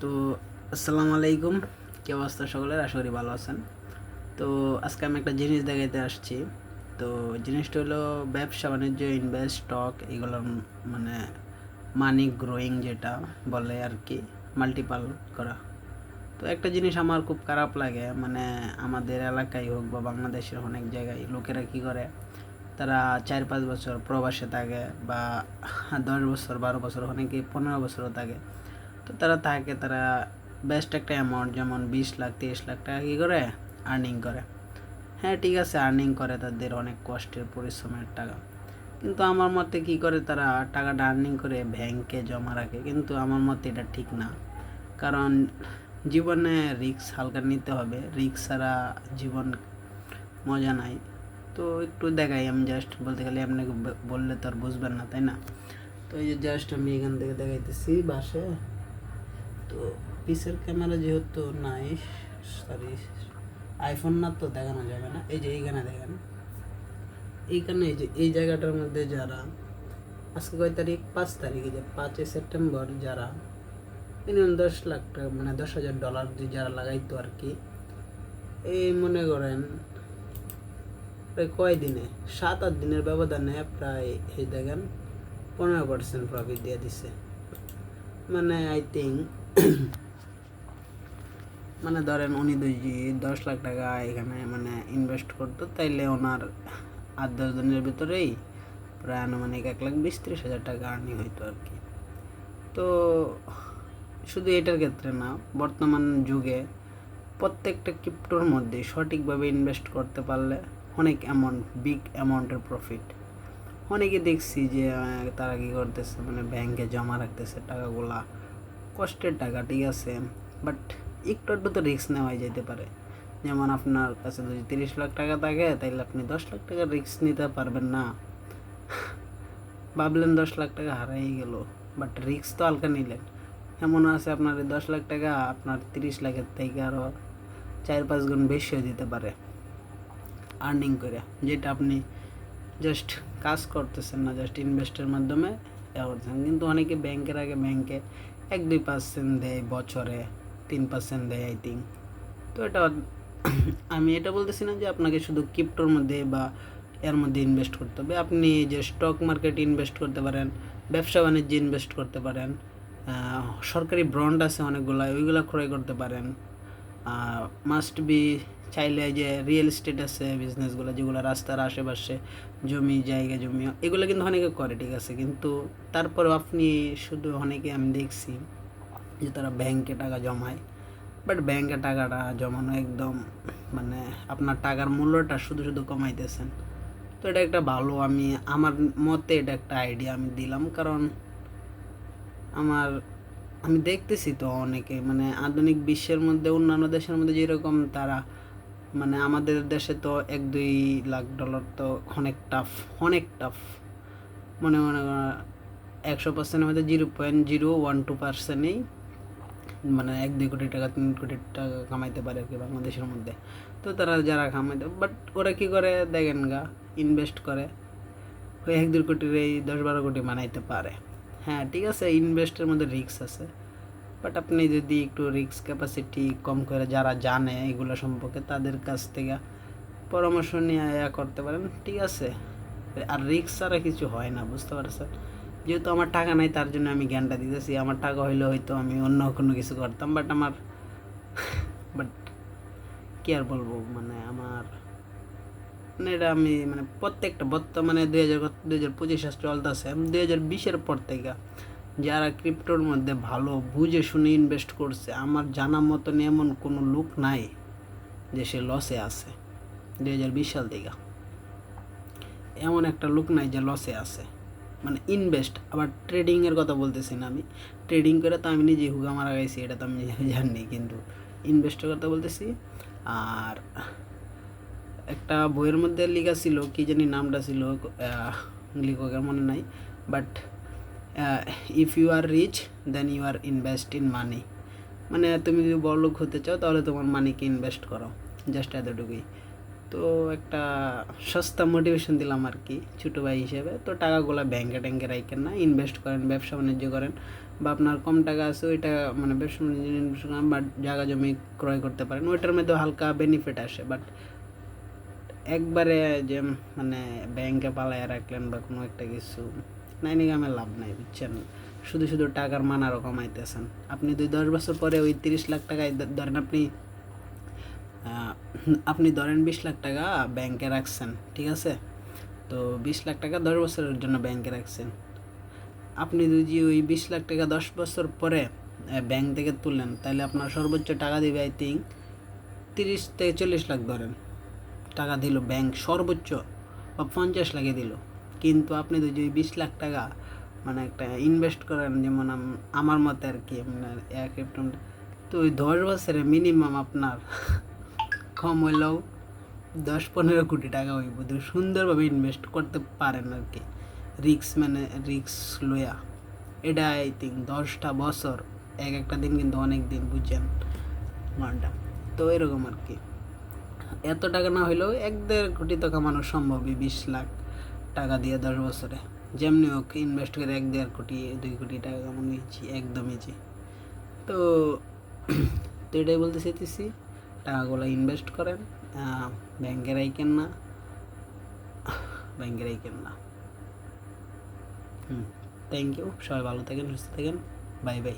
তো আসসালামু আলাইকুম, কি অবস্থা সকলের? আশা করি ভালো আছেন। তো আজকে আমি একটা জিনিস দেখাইতে আসছি। তো জিনিসটা হলো ব্যবসা বাণিজ্য, ইনভেস্ট, স্টক, এগুলোর মানে মানি গ্রোয়িং যেটা বলে আর কি, মাল্টিপাল করা। তো একটা জিনিস আমার খুব খারাপ লাগে, মানে আমাদের এলাকায় হোক বা বাংলাদেশের অনেক জায়গায় লোকেরা কি করে, তারা 4-5 বছর প্রবাসে থাকে বা 10 বছর 12 বছর, অনেকে 15 বছরও থাকে। তো তারা থাকে, তারা বেস্ট একটা অ্যামাউন্ট যেমন 20 লাখ 30 লাখ টাকা কী করে আর্নিং করে। হ্যাঁ ঠিক আছে, আর্নিং করে, তাদের অনেক কষ্টের পরিশ্রমের টাকা। কিন্তু আমার মতে কী করে তারা টাকাটা আর্নিং করে ব্যাংকে জমা রাখে, কিন্তু আমার মতে এটা ঠিক না। কারণ জীবনে রিস্ক হালকা নিতে হবে, রিস্ক ছাড়া জীবন মজা নাই। তো একটু দেখাই, আমি জাস্ট বলতে গেলে আপনাকে বললে তো আর বুঝবেন না, তাই না? তো এই যে জাস্ট আমি এখান থেকে দেখাইতেছি বাসে। তো পিসের ক্যামেরা যেহেতু নাই, সরি, আইফোন না, তো দেখানো যাবে না। এই যে এইখানে দেখেন, এইখানে এই যে এই জায়গাটার মধ্যে যারা আজকে কয় তারিখ, 5 তারিখ, এই যে 5 সেপ্টেম্বর, যারা মিনিমাম 10 লাখ টাকা মানে $10,000 যারা লাগাইতো আর কি, এই মনে করেন প্রায় কয় দিনে, 7-8 দিনের ব্যবধানে প্রায় এই দেখেন 15% প্রফিট দিয়ে দিছে। মানে আই থিঙ্ক মানে ধরেন উনি 10 লাখ টাকা এখানে মানে ইনভেস্ট করতো, তাইলে ওনার 8-10 দিনের ভিতরেই প্রায় আনুমানিক 1,20,30,000 টাকা আর্নিং হইতো আর কি। তো শুধু এটার ক্ষেত্রে না, বর্তমান যুগে প্রত্যেকটা ক্রিপ্টোর মধ্যে সঠিকভাবে ইনভেস্ট করতে পারলে অনেক অ্যামাউন্ট, বিগ অ্যামাউন্টের প্রফিট। অনেকে দেখছি যে তারা কী করতেছে, মানে ব্যাংকে জমা রাখতেছে টাকাগুলা, কষ্টের টাকা, ঠিক আছে, বাট একটু একটু তো রিস্ক নেওয়াই যেতে পারে। যেমন আপনার কাছে যদি 30 লাখ টাকা থাকে, তাইলে আপনি 10 লাখ টাকা রিস্ক নিতে পারবেন না। ভাবলেন 10 লাখ টাকা হারাই গেল, বাট রিস্ক তো হালকা নিলেন। এমন আছে আপনার 10 লাখ টাকা আপনার 30 লাখের থেকে আরও 4-5 গুণ বেশিও দিতে পারে আর্নিং করে, যেটা আপনি জাস্ট কাজ করতেছেন না, জাস্ট ইনভেস্টের মাধ্যমে করছেন। কিন্তু অনেকে ব্যাংকের আগে ব্যাংকে 1-2% দেয়, বছরে 3% দেয় আই থিঙ্ক। তো এটা আমি এটা বলতেছি না যে আপনাকে শুধু ক্রিপ্টোর মধ্যে বা এর মধ্যে ইনভেস্ট করতে হবে। আপনি যে স্টক মার্কেটে ইনভেস্ট করতে পারেন, ব্যবসা বাণিজ্যে ইনভেস্ট করতে পারেন, সরকারি বন্ড আছে অনেকগুলো, ওইগুলো ক্রয় করতে পারেন। মাস্ট বি চাইলে যে রিয়েল এস্টেট আছে, বিজনেসগুলো যেগুলো রাস্তার আশেপাশে জমি জায়গা জমি, এগুলো কিন্তু অনেকে করে, ঠিক আছে, কিন্তু তারপরেও আপনি শুধু অনেকে আমি দেখছি যে তারা ব্যাংকে টাকা জমায়, বাট ব্যাংকে টাকাটা জমানো একদম মানে আপনার টাকার মূল্যটা শুধু শুধু কমাইতেছেন। তো এটা একটা ভালো, আমি আমার মতে এটা একটা আইডিয়া আমি দিলাম, কারণ আমার আমি দেখতেছি তো অনেকে মানে আধুনিক বিশ্বের মধ্যে অন্যান্য দেশের মধ্যে যেরকম তারা, মানে আমাদের দেশে তো 1-2 লাখ ডলার তো অনেক টাফ, অনেক টাফ। মনে মনে 100%-এর মধ্যে 0.012%-এই মানে 1-2 কোটি টাকা 3 কোটি টাকা কামাইতে পারে আর কি বাংলাদেশের মধ্যে। তো তারা যারা কামাইতে, বাট ওরা কী করে দেখেন গা, ইনভেস্ট করে ওই 1-2 কোটির এই 10-12 কোটি বানাইতে পারে। হ্যাঁ ঠিক আছে, ইনভেস্টের মধ্যে রিস্ক আছে, বাট আপনি যদি একটু রিস্ক ক্যাপাসিটি কম করে, যারা জানে এগুলো সম্পর্কে, তাদের কাছ থেকে পরামর্শ নিয়ে করতে পারেন, ঠিক আছে। আর রিস্ক ছাড়া কিছু হয় না, বুঝতে পারছেন? যেহেতু আমার টাকা নাই, তার জন্য আমি জ্ঞানটা দিতেছি। আমার টাকা হইলে হয়তো আমি অন্য কোনো কিছু করতাম, বাট আমার বাট কী আর বলবো, মানে আমার মানে এটা আমি মানে প্রত্যেকটা বর্তমানে 2025 চলতেছে, 2020-এর পর থেকে যারা ক্রিপ্টোর মধ্যে ভালো বুঝে শুনে ইনভেস্ট করছে, আমার জানা মতন এমন কোনো লোক নাই যে সে লসে আছে। 2020 সাল থেকে এমন একটা লোক নাই যে লসে আছে, মানে ইনভেস্ট। আবার ট্রেডিংয়ের কথা বলতেছি না, আমি ট্রেডিং করে তো আমি নিজে হুগা মারা গেছি, এটা তো আমি জানি, কিন্তু ইনভেস্টের কথা বলতেছি। আর একটা বইয়ের মধ্যে লেখা ছিল, কি জানি নামটা ছিল, লেখকের মনে নাই, but if you are rich then you are invest in money. মানে তুমি যদি বড়লোক হতে চাও তাহলে তোমার মানিকে ইনভেস্ট করো, জাস্ট এতটুকুই। তো একটা সস্তা মোটিভেশন দিলাম আর কি ছোটো ভাই হিসেবে। তো টাকাগুলো ব্যাংকে ট্যাঙ্কে রাখেন না, ইনভেস্ট করেন, ব্যবসা বাণিজ্য করেন, বা আপনার কম টাকা আছে ওইটা মানে ব্যবসা বাণিজ্য ইনভেস্ট করেন, বাট জায়গা জমি ক্রয় করতে পারেন, ওইটার মধ্যে হালকা বেনিফিট আসে। বাট একবারে যে মানে ব্যাংকে পালায় রাখলেন বা কোনো একটা কিছু নাইনি কামে লাভ নাই, বুঝছেন? শুধু শুধু টাকার মান আরও কমাইতেছেন। আপনি 10 বছর পরে ওই 30 লাখ টাকায় ধরেন আপনি ধরেন 20 লাখ টাকা ব্যাংকে রাখছেন, ঠিক আছে? তো 20 লাখ টাকা 10 বছরের জন্য ব্যাংকে রাখছেন। আপনি যদি ওই 20 লাখ টাকা 10 বছর পরে ব্যাংক থেকে তুললেন, তাহলে আপনার সর্বোচ্চ টাকা দিবে আই থিঙ্ক 30 থেকে 40 লাখ ধরেন টাকা দিল ব্যাংক সর্বোচ্চ, বা 50 লাখে দিল। কিন্তু আপনি যদি ওই 20 লাখ টাকা মানে একটা ইনভেস্ট করেন, যেমন আমার মতে আর কি, আপনার এক তো ওই 10 বছরে মিনিমাম আপনার কম হইলেও 10-15 কোটি টাকা হইব, তো সুন্দরভাবে ইনভেস্ট করতে পারেন আর কি, রিক্স লইয়া। এটা আই থিঙ্ক 10টা বছর, একটা দিন কিন্তু অনেক দিন, বুঝছেন মানটা? তো এরকম আর কি, এত টাকা না হইলেও 1-1.5 কোটি তো কামানো সম্ভবই 20 লাখ টাকা দিয়ে 10 বছরে। যেমনি হোক ইনভেস্ট করে 1-1.5 কোটি 2 কোটি টাকা কামানো ইজি, একদম ইজি। তো তো এটাই বলতে চাইতেছি, টাকাগুলো ইনভেস্ট করেন, ব্যাংকে রাখেন না, ব্যাংকে রাখেন না। থ্যাংক ইউ, সবাই ভালো থাকেন, সুস্থ থাকেন, বাই বাই।